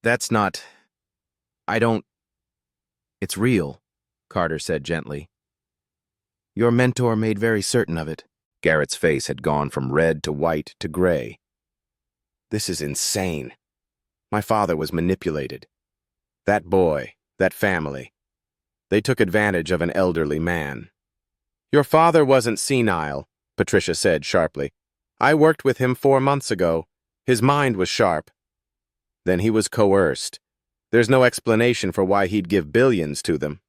That's not... It's real, Carter said gently. Your mentor made very certain of it. Garrett's face had gone from red to white to gray. This is insane. My father was manipulated. That boy, that family. They took advantage of an elderly man. Your father wasn't senile, Patricia said sharply. I worked with him 4 months ago. His mind was sharp. Then he was coerced. There's no explanation for why he'd give billions to them.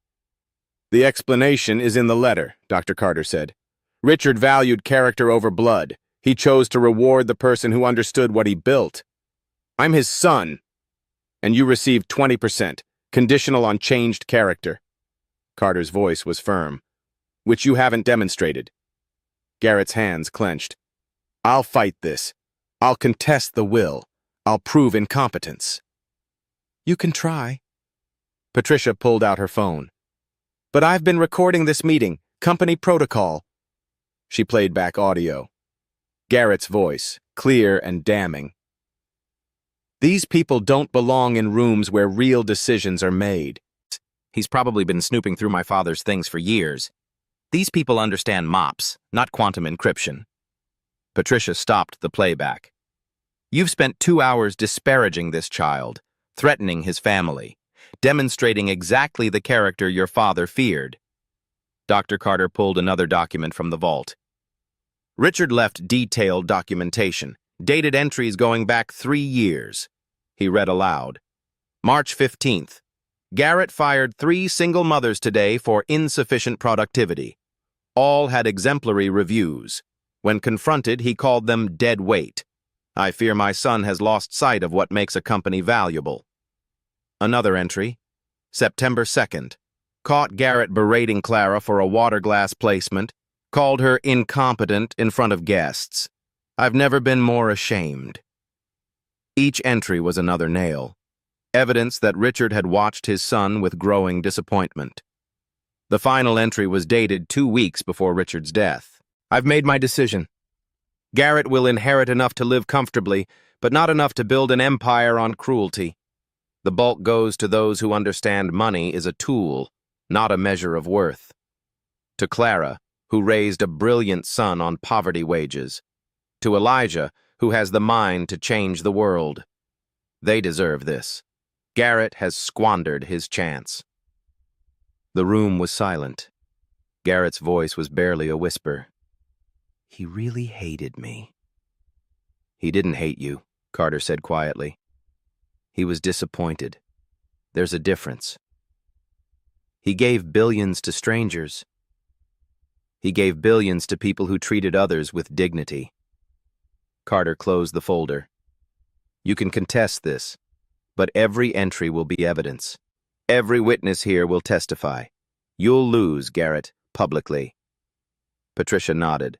The explanation is in the letter, Dr. Carter said. Richard valued character over blood. He chose to reward the person who understood what he built. I'm his son. And you received 20%, conditional on changed character. Carter's voice was firm. Which you haven't demonstrated. Garrett's hands clenched. I'll fight this. I'll contest the will. I'll prove incompetence. You can try. Patricia pulled out her phone. But I've been recording this meeting, company protocol. She played back audio. Garrett's voice, clear and damning. These people don't belong in rooms where real decisions are made. He's probably been snooping through my father's things for years. These people understand MOPS, not quantum encryption. Patricia stopped the playback. You've spent 2 hours disparaging this child, threatening his family, demonstrating exactly the character your father feared. Dr. Carter pulled another document from the vault. Richard left detailed documentation, dated entries going back 3 years. He read aloud. March 15th. Garrett fired 3 single mothers today for insufficient productivity. All had exemplary reviews. When confronted, he called them dead weight. I fear my son has lost sight of what makes a company valuable. Another entry. September 2nd. Caught Garrett berating Clara for a water glass placement. Called her incompetent in front of guests. I've never been more ashamed. Each entry was another nail. Evidence that Richard had watched his son with growing disappointment. The final entry was dated 2 weeks before Richard's death. I've made my decision. Garrett will inherit enough to live comfortably, but not enough to build an empire on cruelty. The bulk goes to those who understand money is a tool, not a measure of worth. To Clara, who raised a brilliant son on poverty wages. To Elijah, who has the mind to change the world. They deserve this. Garrett has squandered his chance. The room was silent. Garrett's voice was barely a whisper. He really hated me. He didn't hate you, Carter said quietly. He was disappointed. There's a difference. He gave billions to strangers. He gave billions to people who treated others with dignity. Carter closed the folder. You can contest this, but every entry will be evidence. Every witness here will testify. You'll lose, Garrett, publicly. Patricia nodded.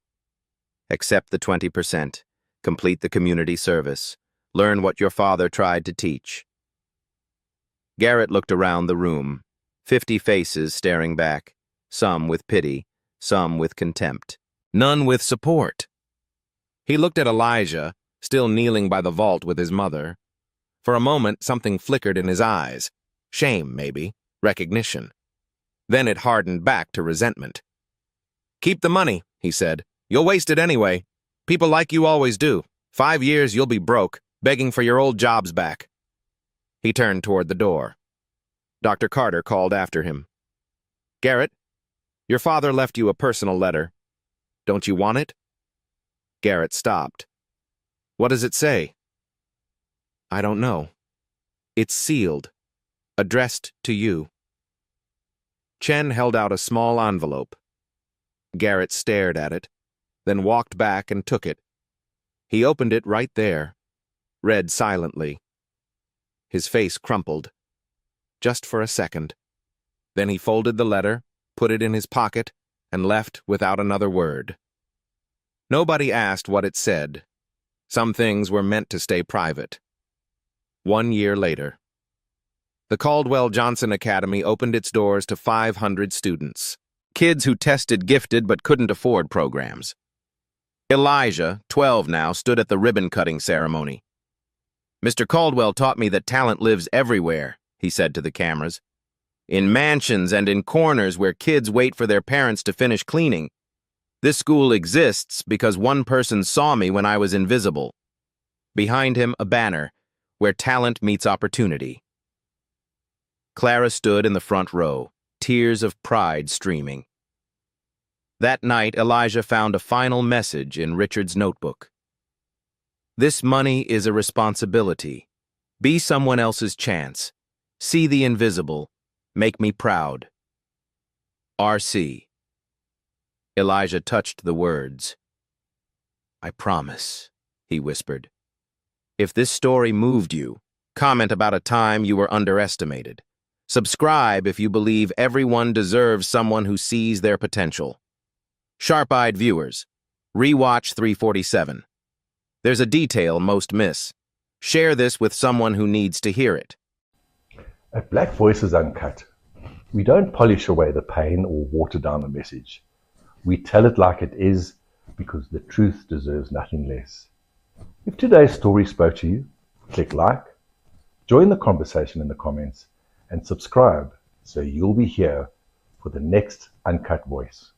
Accept the 20%. Complete the community service. Learn what your father tried to teach. Garrett looked around the room. 50 faces staring back, some with pity, some with contempt, none with support. He looked at Elijah, still kneeling by the vault with his mother. For a moment, something flickered in his eyes. Shame, maybe. Recognition. Then it hardened back to resentment. Keep the money, he said. You'll waste it anyway. People like you always do. 5 years you'll be broke, begging for your old jobs back. He turned toward the door. Dr. Carter called after him. Garrett, your father left you a personal letter. Don't you want it? Garrett stopped. What does it say? I don't know. It's sealed. Addressed to you. Chen held out a small envelope. Garrett stared at it, then walked back and took it. He opened it right there, read silently. His face crumpled. Just for a second. Then he folded the letter, put it in his pocket, and left without another word. Nobody asked what it said. Some things were meant to stay private. 1 year later. The Caldwell-Johnson Academy opened its doors to 500 students. Kids who tested gifted but couldn't afford programs. Elijah, 12 now, stood at the ribbon-cutting ceremony. Mr. Caldwell taught me that talent lives everywhere, he said to the cameras. In mansions and in corners where kids wait for their parents to finish cleaning. This school exists because one person saw me when I was invisible. Behind him, a banner, where talent meets opportunity. Clara stood in the front row, tears of pride streaming. That night, Elijah found a final message in Richard's notebook. This money is a responsibility. Be someone else's chance. See the invisible. Make me proud. R.C. Elijah touched the words. I promise, he whispered. If this story moved you, comment about a time you were underestimated. Subscribe if you believe everyone deserves someone who sees their potential. Sharp-eyed viewers, rewatch 347. There's a detail most miss. Share this with someone who needs to hear it. At Black Voices Uncut, we don't polish away the pain or water down the message. We tell it like it is because the truth deserves nothing less. If today's story spoke to you, click like, join the conversation in the comments, and subscribe so you'll be here for the next Uncut Voice.